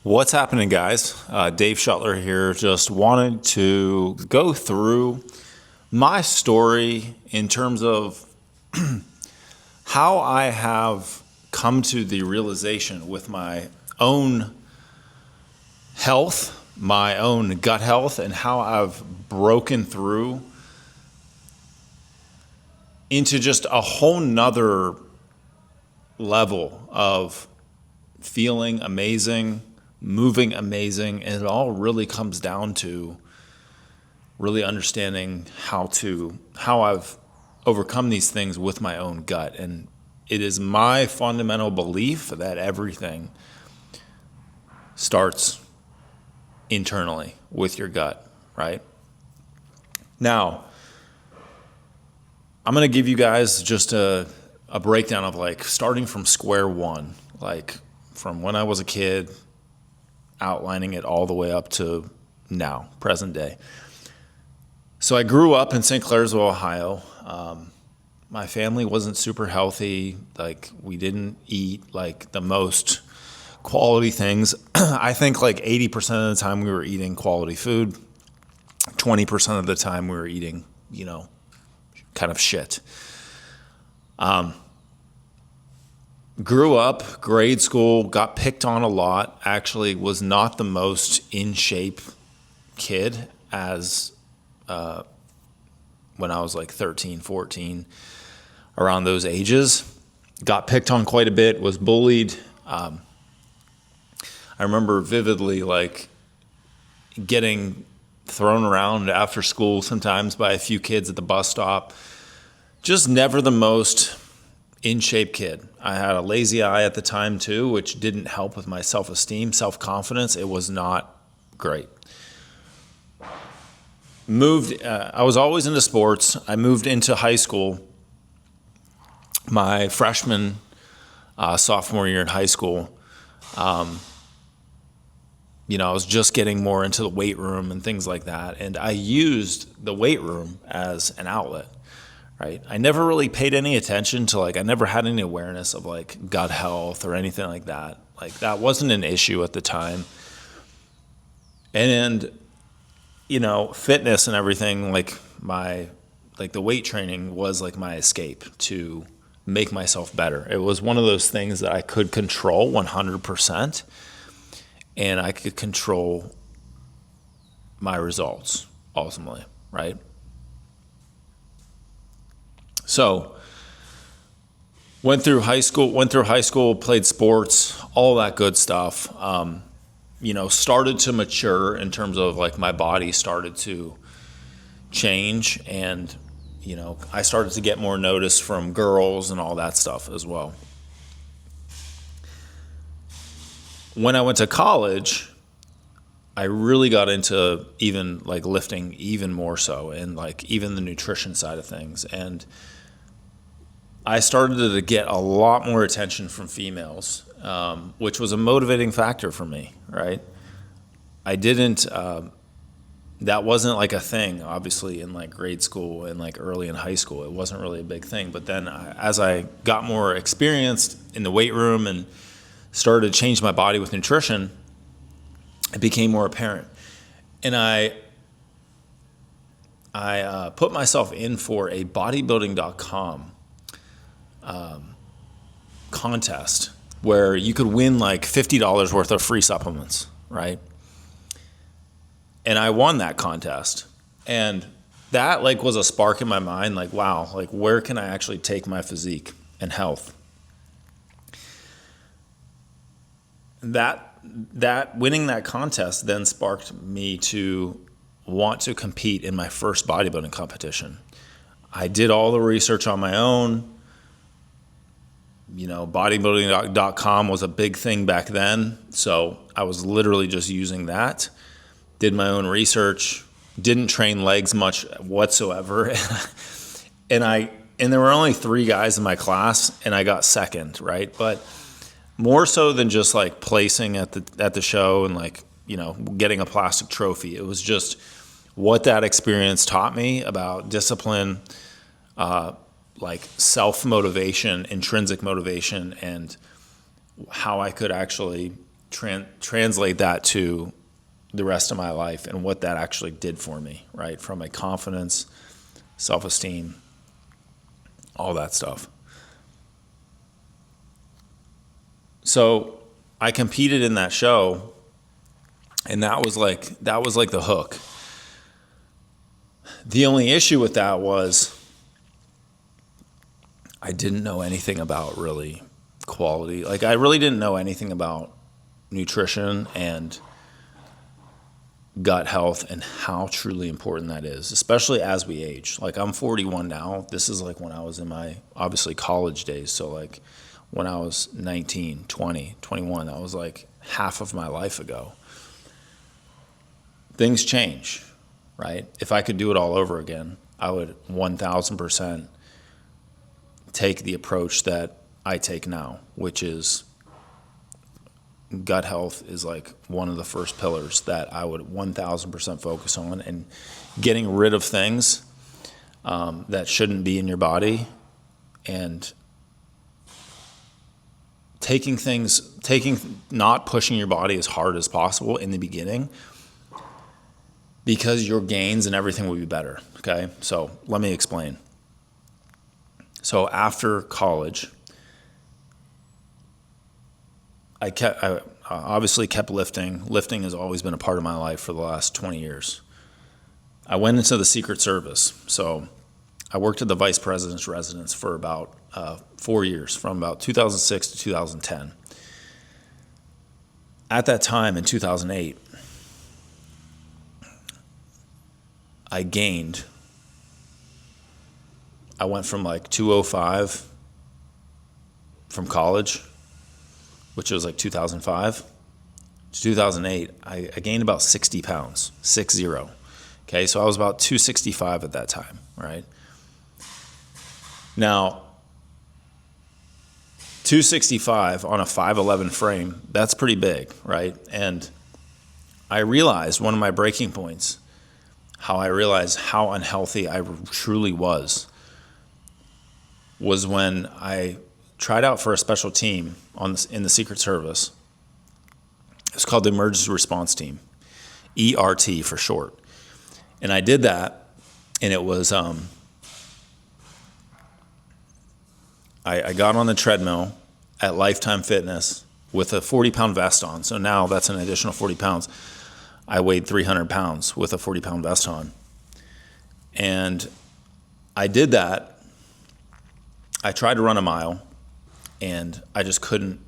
What's happening, guys? Dave Shuttler here. Just wanted to go through my story in terms of how I have come to the realization with my own health, my own gut health, and how I've broken through into just a whole nother level of feeling amazing, moving amazing, and it all really comes down to really understanding how I've overcome these things with my own gut. And it is my fundamental belief that everything starts internally with your gut, right? Now, I'm going to give you guys just a breakdown of like starting from square one, like from when I was a kid, outlining it all the way up to now, present day. So I grew up in St. Clairsville, Ohio. My family wasn't super healthy. Like, we didn't eat like the most quality things. I think like 80% of the time we were eating quality food. 20% of the time we were eating, kind of shit. Grew up, grade school, got picked on a lot. Actually was not the most in shape kid as when I was like 13, 14, around those ages. Got picked on quite a bit, was bullied. I remember vividly like getting thrown around after school sometimes by a few kids at the bus stop. Just never the most in shape kid. I had a lazy eye at the time too, which didn't help with my self-esteem, self-confidence. It was not great. I was always into sports. I moved into high school. My freshman, sophomore year in high school, I was just getting more into the weight room and things like that. And I used the weight room as an outlet. Right. I never really paid any attention to I never had any awareness of like gut health or anything like that. Like, that wasn't an issue at the time. And, fitness and everything, the weight training was like my escape to make myself better. It was one of those things that I could control 100%, and I could control my results ultimately. Right. So, went through high school, played sports, all that good stuff. Started to mature in terms of like my body started to change, and I started to get more notice from girls and all that stuff as well. When I went to college, I really got into even like lifting even more so, and like even the nutrition side of things. And I started to get a lot more attention from females, which was a motivating factor for me, right? That wasn't like a thing, obviously, in like grade school and like early in high school. It wasn't really a big thing. But then as I got more experienced in the weight room and started to change my body with nutrition, it became more apparent. And I put myself in for a bodybuilding.com contest where you could win like $50 worth of free supplements, right? And I won that contest. And that like was a spark in my mind, like, wow, like where can I actually take my physique and health? That winning that contest then sparked me to want to compete in my first bodybuilding competition. I did all the research on my own. Bodybuilding.com was a big thing back then. So I was literally just using that. Did my own research. Didn't train legs much whatsoever. And there were only 3 guys in my class, and I got second, right? But more so than just like placing at the show and like, getting a plastic trophy. It was just what that experience taught me about discipline, like self-motivation, intrinsic motivation, and how I could actually translate that to the rest of my life and what that actually did for me, right? From my confidence, self-esteem, all that stuff. So I competed in that show, and that was like the hook. The only issue with that was I didn't know anything about really quality. Like, I really didn't know anything about nutrition and gut health and how truly important that is, especially as we age. Like, I'm 41 now. This is like when I was in my, obviously, college days. So like when I was 19, 20, 21, that was like half of my life ago. Things change, right? If I could do it all over again, I would 1,000% take the approach that I take now, which is gut health is like one of the first pillars that I would 1,000% focus on, and getting rid of things that shouldn't be in your body, and not pushing your body as hard as possible in the beginning, because your gains and everything will be better. Okay, so let me explain. So after college, I obviously kept lifting. Lifting has always been a part of my life for the last 20 years. I went into the Secret Service. So I worked at the Vice President's residence for about 4 years, from about 2006 to 2010. At that time, in 2008, I gained. I went from like 205 from college, which was like 2005, to 2008, I gained about 60 pounds, 60. Okay, so I was about 265 at that time, right? Now, 265 on a 5'11" frame, that's pretty big, right? And I realized, one of my breaking points, how I realized how unhealthy I truly was when I tried out for a special team in the Secret Service. It's called the Emergency Response Team, ERT for short. And I did that, and it was, I got on the treadmill at Lifetime Fitness with a 40-pound vest on. So now that's an additional 40 pounds. I weighed 300 pounds with a 40-pound vest on. And I did that. I tried to run a mile, and I just couldn't.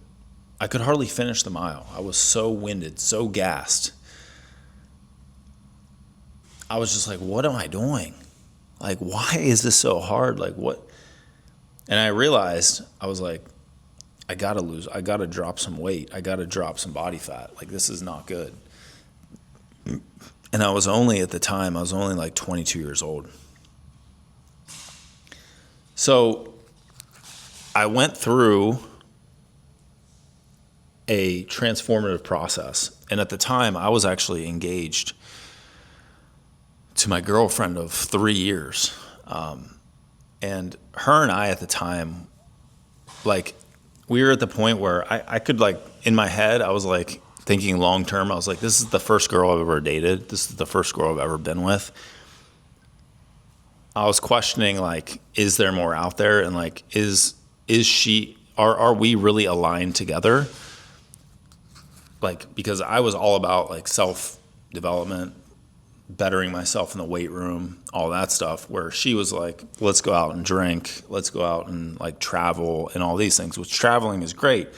I could hardly finish the mile. I was so winded, so gassed. I was just like, what am I doing? Like, why is this so hard? Like, what? And I realized, I was like, I got to drop some weight. I got to drop some body fat. Like, this is not good. And at the time, I was only like 22 years old. So I went through a transformative process. And at the time, I was actually engaged to my girlfriend of 3 years. And her and I at the time, like, we were at the point where I could, like, in my head, I was like thinking long term. I was like, this is the first girl I've ever dated. This is the first girl I've ever been with. I was questioning, like, is there more out there? And like, are we really aligned together? Like, because I was all about like self-development, bettering myself in the weight room, all that stuff, where she was like, let's go out and drink, let's go out and like travel and all these things, which traveling is great.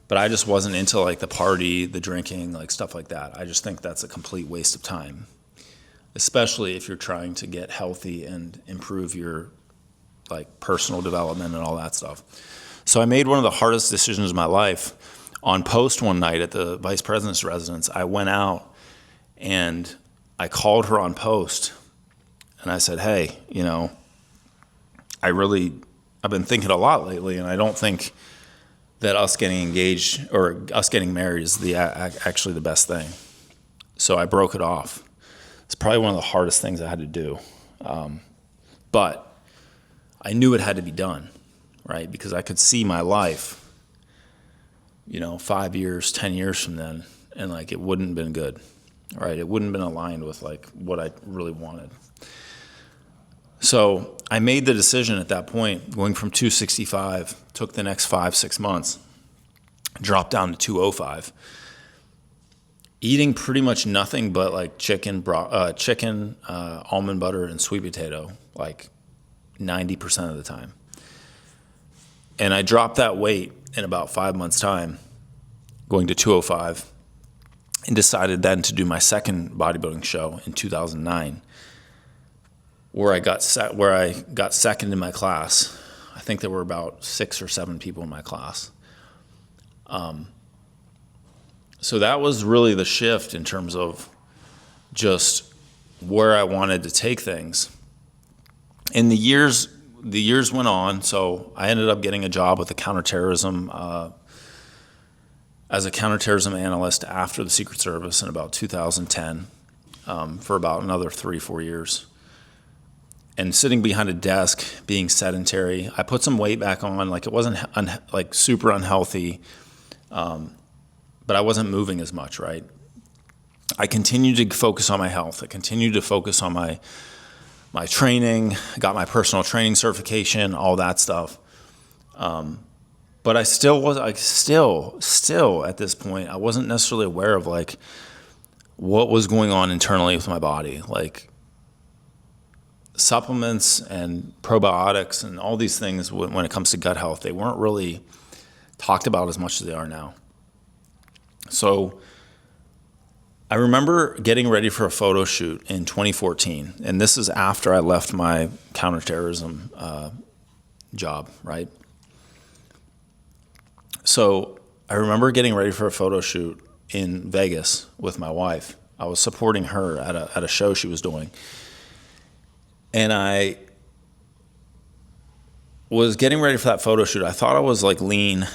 But I just wasn't into like the party, the drinking, like stuff like that. I just think that's a complete waste of time, especially if you're trying to get healthy and improve your like personal development and all that stuff. So I made one of the hardest decisions of my life. On post one night at the Vice President's residence, I went out and I called her on post, and I said, hey, I've been thinking a lot lately, and I don't think that us getting engaged or us getting married is actually the best thing. So I broke it off. It's probably one of the hardest things I had to do. But I knew it had to be done, right? Because I could see my life 5 years, 10 years from then, and like it wouldn't have been good, right? It wouldn't have been aligned with like what I really wanted. So I made the decision at that point, going from 265, took the next 5-6 months, dropped down to 205, eating pretty much nothing but like chicken, almond butter, and sweet potato, like 90% of the time. And I dropped that weight in about 5 months' time, going to 205, and decided then to do my second bodybuilding show in 2009, where I got second in my class. I think there were about 6 or 7 people in my class. So that was really the shift in terms of just where I wanted to take things. And the years went on, so I ended up getting a job with the counterterrorism as a counterterrorism analyst after the Secret Service in about 2010 for about another 3-4 years. And sitting behind a desk, being sedentary, I put some weight back on. Like it wasn't like super unhealthy, but I wasn't moving as much, right? I continued to focus on my health. I continued to focus on my training, got my personal training certification, all that stuff. But I still was still at this point, I wasn't necessarily aware of like what was going on internally with my body. Like supplements and probiotics and all these things when it comes to gut health, they weren't really talked about as much as they are now. So I remember getting ready for a photo shoot in 2014, and this is after I left my counterterrorism job, right? So I remember getting ready for a photo shoot in Vegas with my wife. I was supporting her at a show she was doing. And I was getting ready for that photo shoot. I thought I was like lean,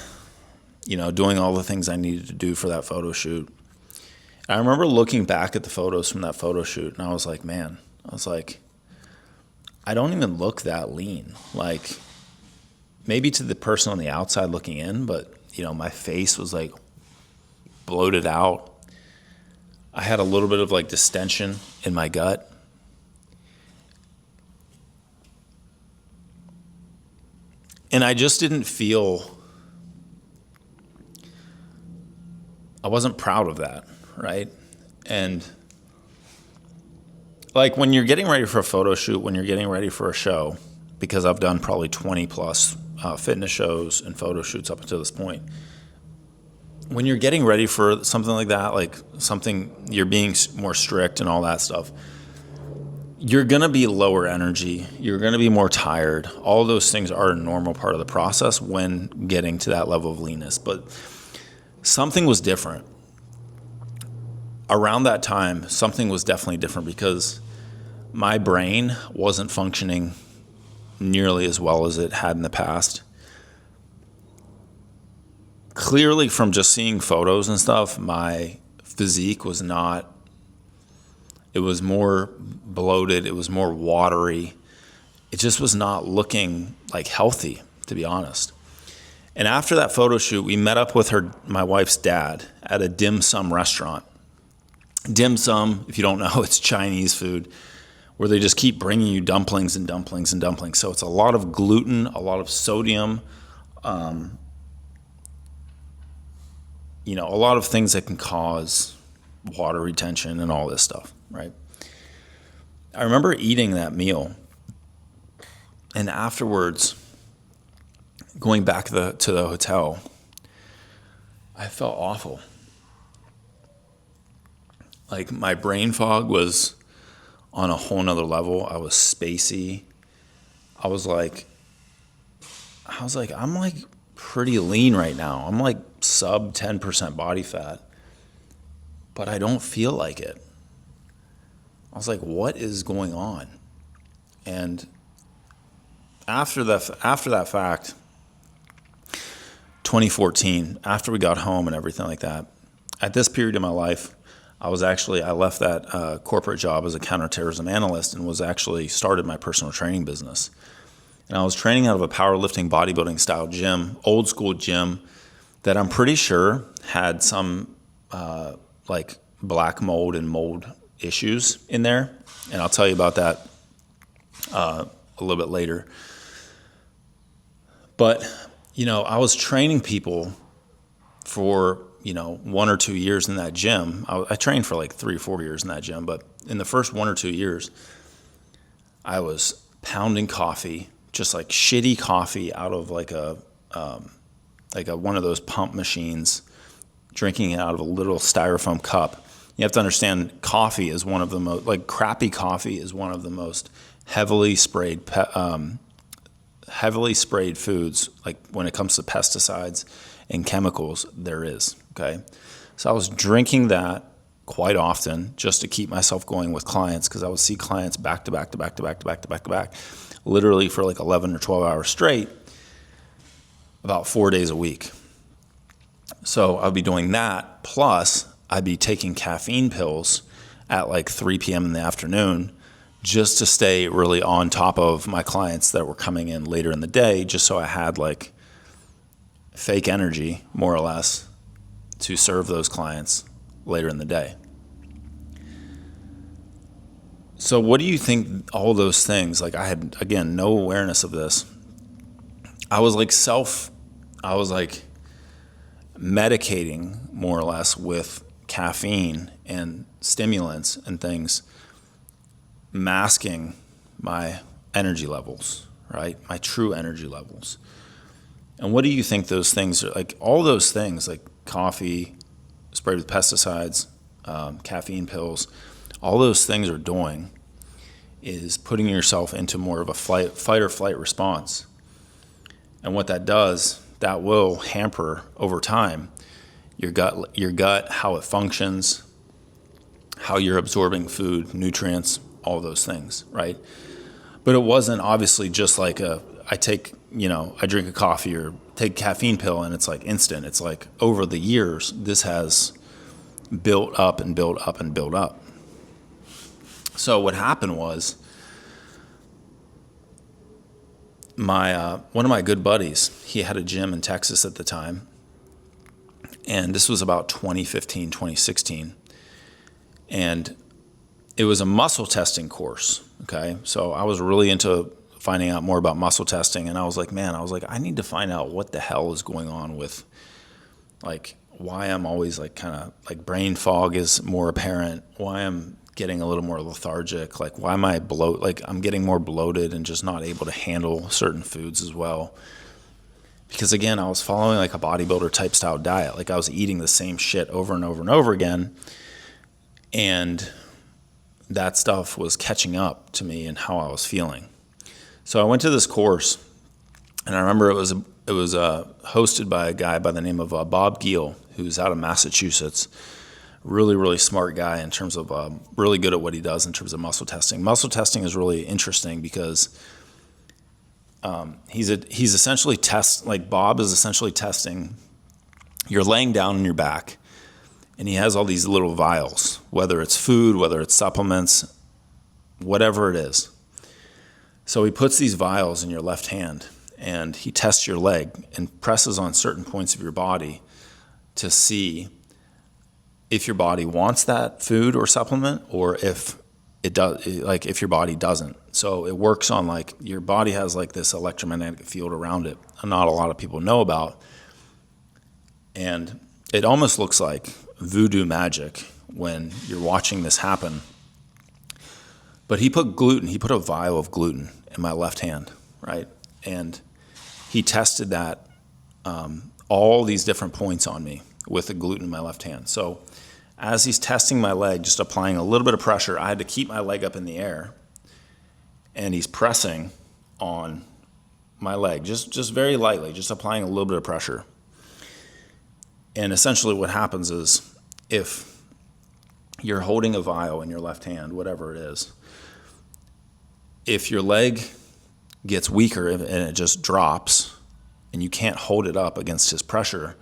doing all the things I needed to do for that photo shoot. I remember looking back at the photos from that photo shoot, and I was like, I don't even look that lean. Like, maybe to the person on the outside looking in, but, my face was like bloated out. I had a little bit of like distension in my gut. And I just didn't feel, I wasn't proud of that, right? And like when you're getting ready for a photo shoot, when you're getting ready for a show, because I've done probably 20 plus fitness shows and photo shoots up until this point. When you're getting ready for something like that, like something you're being more strict and all that stuff, you're going to be lower energy. You're going to be more tired. All those things are a normal part of the process when getting to that level of leanness. But something was different. Around that time, something was definitely different because my brain wasn't functioning nearly as well as it had in the past. Clearly, from just seeing photos and stuff, my physique was not, it was more bloated, it was more watery. It just was not looking like healthy, to be honest. And after that photo shoot, we met up with my wife's dad at a dim sum restaurant. Dim sum, if you don't know, it's Chinese food where they just keep bringing you dumplings and dumplings and dumplings. So it's a lot of gluten, a lot of sodium, a lot of things that can cause water retention and all this stuff, right? I remember eating that meal, and afterwards, going back to the hotel, I felt awful. Like my brain fog was on a whole nother level. I was spacey. I was like, I'm like pretty lean right now. I'm like sub 10% body fat, but I don't feel like it. I was like, what is going on? And after that fact, 2014, after we got home and everything like that, at this period in my life, I left that corporate job as a counterterrorism analyst and was actually started my personal training business. And I was training out of a powerlifting bodybuilding style gym, old school gym that I'm pretty sure had some like black mold and mold issues in there. And I'll tell you about that a little bit later. But, I was training people for, 1 or 2 years in that gym. I trained for like 3 or 4 years in that gym, but in the first 1 or 2 years, I was pounding coffee, just like shitty coffee out of like a one of those pump machines, drinking it out of a little styrofoam cup. You have to understand, coffee is one of the most, like crappy coffee is one of the most heavily sprayed foods, like when it comes to pesticides and chemicals, there is, okay? So I was drinking that quite often just to keep myself going with clients, because I would see clients back to back, literally for like 11 or 12 hours straight, about 4 days a week. So I'd be doing that, plus I'd be taking caffeine pills at like 3 p.m. in the afternoon just to stay really on top of my clients that were coming in later in the day, just so I had like fake energy, more or less, to serve those clients later in the day. So what do you think all those things, like I had, again, no awareness of this. I was like medicating more or less with caffeine and stimulants and things, masking my energy levels, right? My true energy levels. And what do you think those things are, like all those things, like coffee sprayed with pesticides, caffeine pills, all those things are doing is putting yourself into more of a fight or flight response. And what that does, that will hamper over time your gut, how it functions, how you're absorbing food, nutrients, all those things, right? But it wasn't obviously just like I drink a coffee or take a caffeine pill and it's like instant. It's like over the years, this has built up and built up and built up. So what happened was one of my good buddies, he had a gym in Texas at the time, and this was about 2015, 2016, and it was a muscle testing course, okay? So I was really into finding out more about muscle testing, and I was like, I need to find out what the hell is going on with, like, why I'm always like kind of like brain fog is more apparent, why I'm getting a little more lethargic, like why am I I'm getting more bloated and just not able to handle certain foods as well. Because again, I was following like a bodybuilder type style diet, like I was eating the same shit over and over and over again, and that stuff was catching up to me and how I was feeling. So I went to this course, and I remember it was hosted by a guy by the name of Bob Giel, who's out of Massachusetts. Really, really smart guy in terms of really good at what he does in terms of muscle testing. Muscle testing is really interesting because he's essentially Bob is essentially testing. You're laying down on your back, and he has all these little vials, whether it's food, whether it's supplements, whatever it is. So he puts these vials in your left hand, and he tests your leg and presses on certain points of your body to see if your body wants that food or supplement, or if it does, like if your body doesn't. So it works on like your body has like this electromagnetic field around it, not a lot of people know about, and it almost looks like voodoo magic when you're watching this happen. But he put a vial of gluten in my left hand, right? And he tested that all these different points on me with the gluten in my left hand. So as he's testing my leg, just applying a little bit of pressure, I had to keep my leg up in the air, and he's pressing on my leg, just very lightly, just applying a little bit of pressure. And essentially what happens is if you're holding a vial in your left hand, whatever it is, if your leg gets weaker and it just drops and you can't hold it up against his pressure,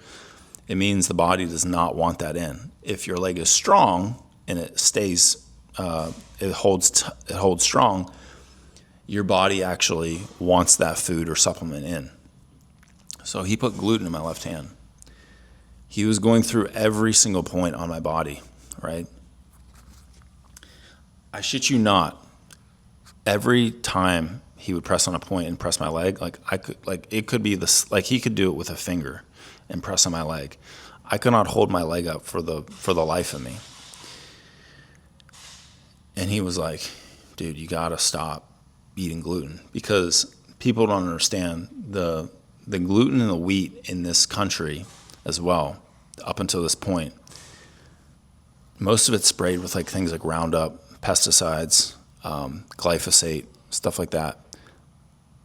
it means the body does not want that in. If your leg is strong and it stays, it holds strong, your body actually wants that food or supplement in. So he put gluten in my left hand. He was going through every single point on my body, right? I shit you not. Every time he would press on a point and press my leg, it could be this, like he could do it with a finger and press on my leg. I could not hold my leg up for the life of me. And he was like, dude, you gotta stop eating gluten, because people don't understand the gluten and the wheat in this country as well, up until this point. Most of it's sprayed with like things like Roundup, pesticides, glyphosate, stuff like that.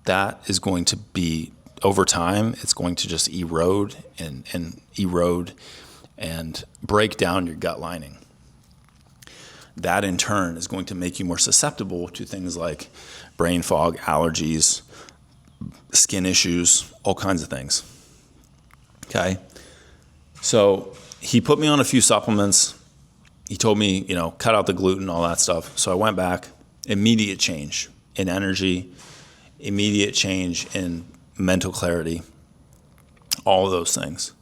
That is going to be, over time, it's going to just erode and break down your gut lining. That in turn is going to make you more susceptible to things like brain fog, allergies, skin issues, all kinds of things. Okay? So he put me on a few supplements. He told me, cut out the gluten, all that stuff. So I went back, immediate change in energy, immediate change in mental clarity, all of those things.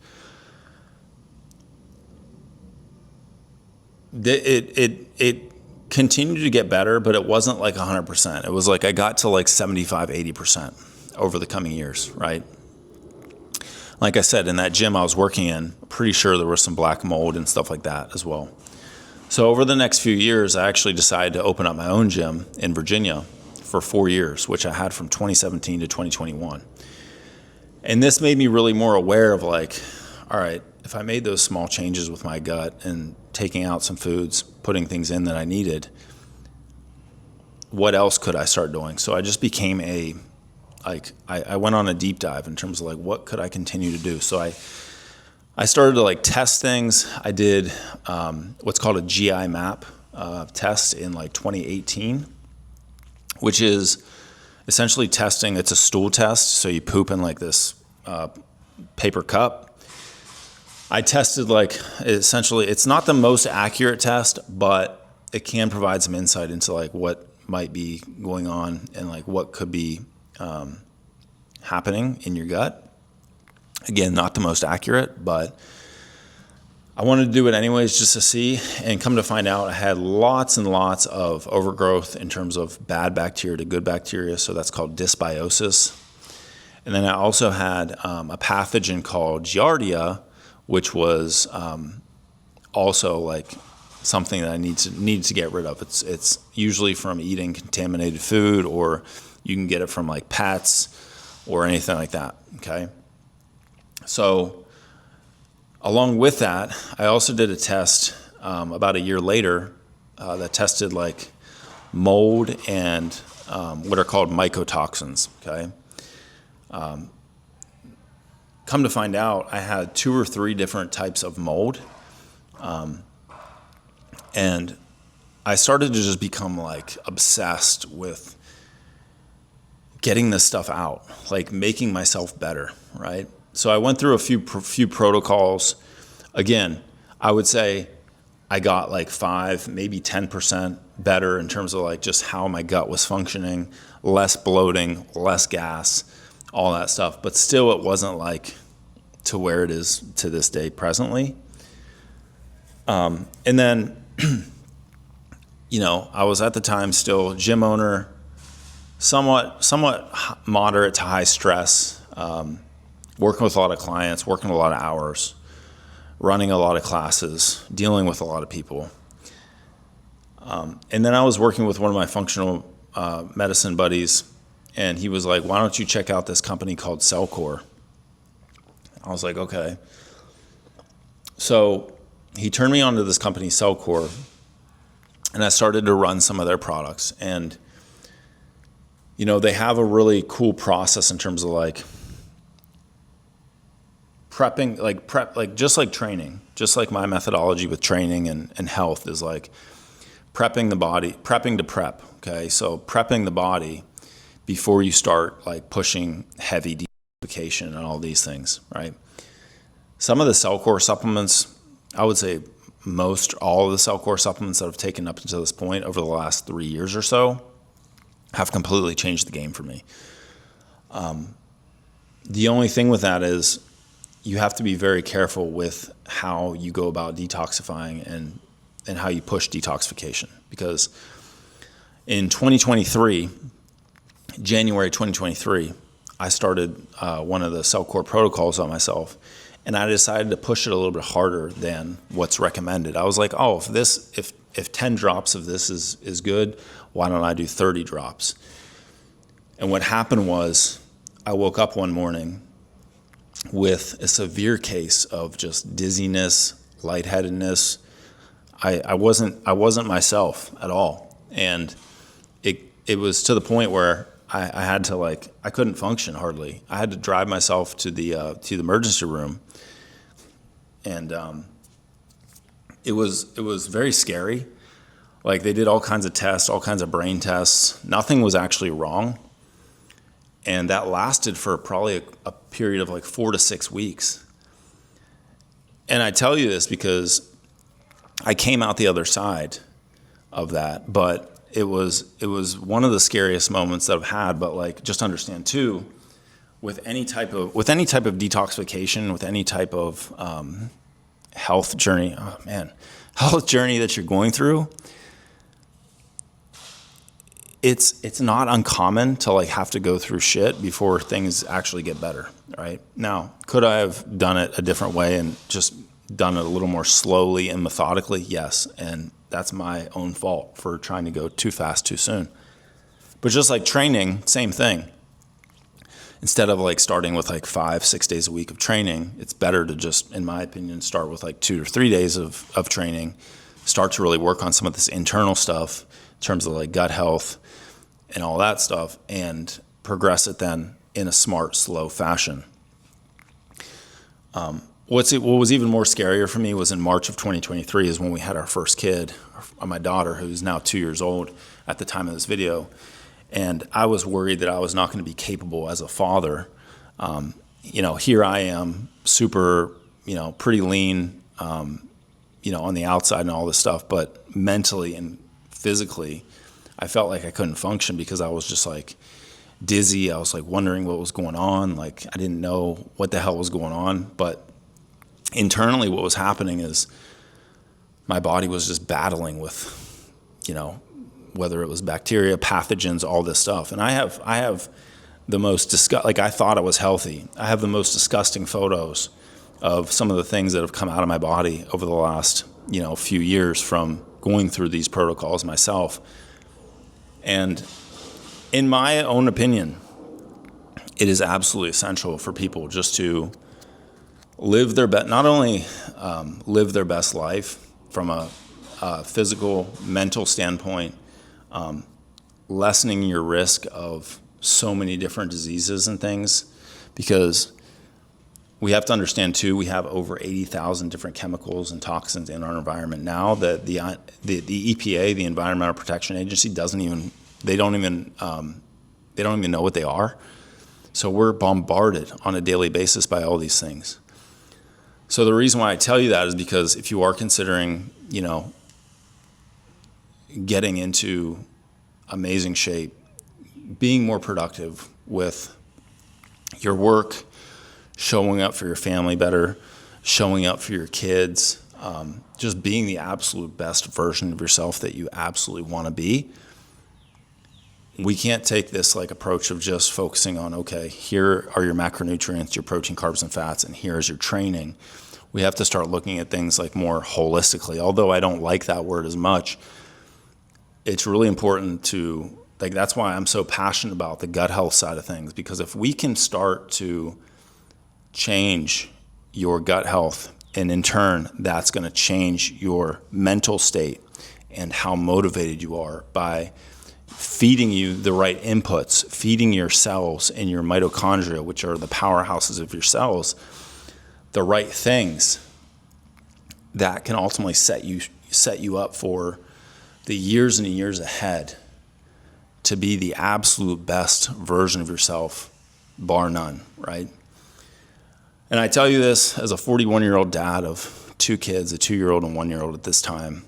It continued to get better, but it wasn't like 100%. It was like I got to like 75, 80% over the coming years, right? Like I said, in that gym I was working in, pretty sure there was some black mold and stuff like that as well. So over the next few years, I actually decided to open up my own gym in Virginia for 4 years, which I had from 2017 to 2021. And this made me really more aware of like, all right, if I made those small changes with my gut and taking out some foods, putting things in that I needed, what else could I start doing? So I just became I went on a deep dive in terms of like, what could I continue to do? So I started to like test things. I did what's called a GI map test in like 2018, which is essentially testing. It's a stool test. So you poop in like this paper cup. I tested like, essentially, it's not the most accurate test, but it can provide some insight into like what might be going on and like what could be happening in your gut. Again, not the most accurate, but I wanted to do it anyways just to see, and come to find out I had lots and lots of overgrowth in terms of bad bacteria to good bacteria, so that's called dysbiosis. And then I also had a pathogen called Giardia, which was also like something that I need to get rid of. It's usually from eating contaminated food, or you can get it from like pets or anything like that, okay? So along with that, I also did a test about a year later that tested like mold and what are called mycotoxins, okay? Come to find out, I had 2 or 3 different types of mold. And I started to just become like obsessed with getting this stuff out, like making myself better, right? So I went through a few protocols. Again, I would say I got like 5, maybe 10% better in terms of like just how my gut was functioning, less bloating, less gas, all that stuff. But still, it wasn't like to where it is to this day presently. And then, I was at the time still gym owner, somewhat moderate to high stress, working with a lot of clients, working a lot of hours, running a lot of classes, dealing with a lot of people. And then I was working with one of my functional medicine buddies, and he was like, why don't you check out this company called Cellcore? I was like, okay. So he turned me on to this company, Cellcore, and I started to run some of their products. And, they have a really cool process in terms of like prepping, just like training, just like my methodology with training and health is like prepping the body, prepping to prep, okay? So prepping the body before you start like pushing heavy detoxification and all these things, right? Some of the Cellcore supplements, I would say all of the Cellcore supplements that I've taken up until this point over the last 3 years or so have completely changed the game for me. The only thing with that is you have to be very careful with how you go about detoxifying and how you push detoxification. Because in 2023, January 2023, I started one of the CellCore protocols on myself, and I decided to push it a little bit harder than what's recommended. I was like, oh, if 10 drops of this is good, why don't I do 30 drops? And what happened was I woke up one morning with a severe case of just dizziness, lightheadedness. I wasn't myself at all. And it was to the point where I had to, like, I couldn't function hardly. I had to drive myself to the emergency room. And it was very scary. Like, they did all kinds of tests, all kinds of brain tests. Nothing was actually wrong. And that lasted for probably a period of like 4 to 6 weeks. And I tell you this because I came out the other side of that, but it was one of the scariest moments that I've had. But like, just understand too, with any type of detoxification, with any type of health journey that you're going through, it's not uncommon to like have to go through shit before things actually get better, right? Now, could I have done it a different way and just done it a little more slowly and methodically? Yes, and that's my own fault for trying to go too fast too soon. But just like training, same thing. Instead of like starting with like 5-6 days a week of training, it's better to just, in my opinion, start with like 2 or 3 days of training, start to really work on some of this internal stuff in terms of like gut health and all that stuff, and progress it then in a smart, slow fashion. What was even more scarier for me was in March of 2023 is when we had our first kid, my daughter, who's now 2 years old at the time of this video. And I was worried that I was not going to be capable as a father. Here I am, super, pretty lean, on the outside and all this stuff, but mentally and physically, I felt like I couldn't function because I was just like dizzy. I was like wondering what was going on. Like, I didn't know what the hell was going on. But internally, what was happening is my body was just battling with, whether it was bacteria, pathogens, all this stuff. And I have the most I thought I was healthy. I have the most disgusting photos of some of the things that have come out of my body over the last, few years from going through these protocols myself. And in my own opinion, it is absolutely essential for people just to live their best, not only live their best life from a physical, mental standpoint, lessening your risk of so many different diseases and things, because we have to understand too, we have over 80,000 different chemicals and toxins in our environment now that the EPA, the Environmental Protection Agency, they don't even know what they are. So we're bombarded on a daily basis by all these things. So the reason why I tell you that is because if you are considering, getting into amazing shape, being more productive with your work, showing up for your family better, showing up for your kids, just being the absolute best version of yourself that you absolutely want to be. We can't take this like approach of just focusing on, okay, here are your macronutrients, your protein, carbs, and fats, and here's your training. We have to start looking at things like more holistically. Although I don't like that word as much, it's really important to, like, that's why I'm so passionate about the gut health side of things, because if we can start to change your gut health, and in turn, that's going to change your mental state and how motivated you are by feeding you the right inputs, feeding your cells and your mitochondria, which are the powerhouses of your cells, the right things that can ultimately set you up for the years and years ahead to be the absolute best version of yourself, bar none, right? And I tell you this as a 41-year-old dad of 2 kids, a 2-year-old and 1-year-old at this time.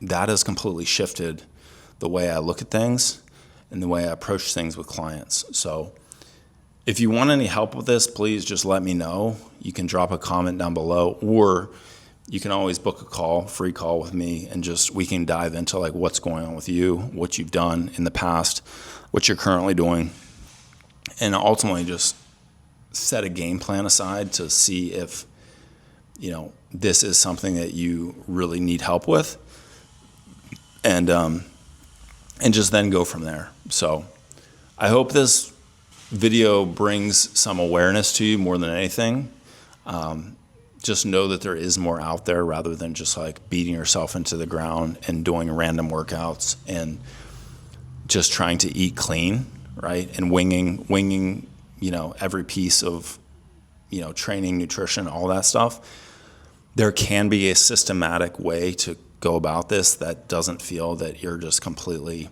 That has completely shifted the way I look at things and the way I approach things with clients. So If you want any help with this, please just let me know. You can drop a comment down below, or you can always book a call, free call with me, and we can dive into like what's going on with you, what you've done in the past, what you're currently doing, and ultimately just set a game plan aside to see if, this is something that you really need help with, and just then go from there. So I hope this video brings some awareness to you more than anything. Just know that there is more out there rather than just like beating yourself into the ground and doing random workouts and just trying to eat clean, right? And winging, every piece of, training, nutrition, all that stuff. There can be a systematic way to go about this that doesn't feel that you're just completely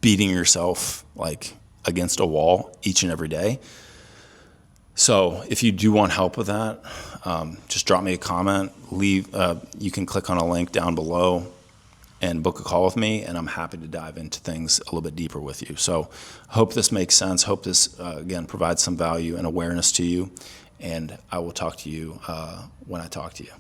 beating yourself like against a wall each and every day. So if you do want help with that, just drop me a comment. You can click on a link down below and book a call with me, and I'm happy to dive into things a little bit deeper with you. So hope this makes sense. Hope this, again, provides some value and awareness to you, and I will talk to you when I talk to you.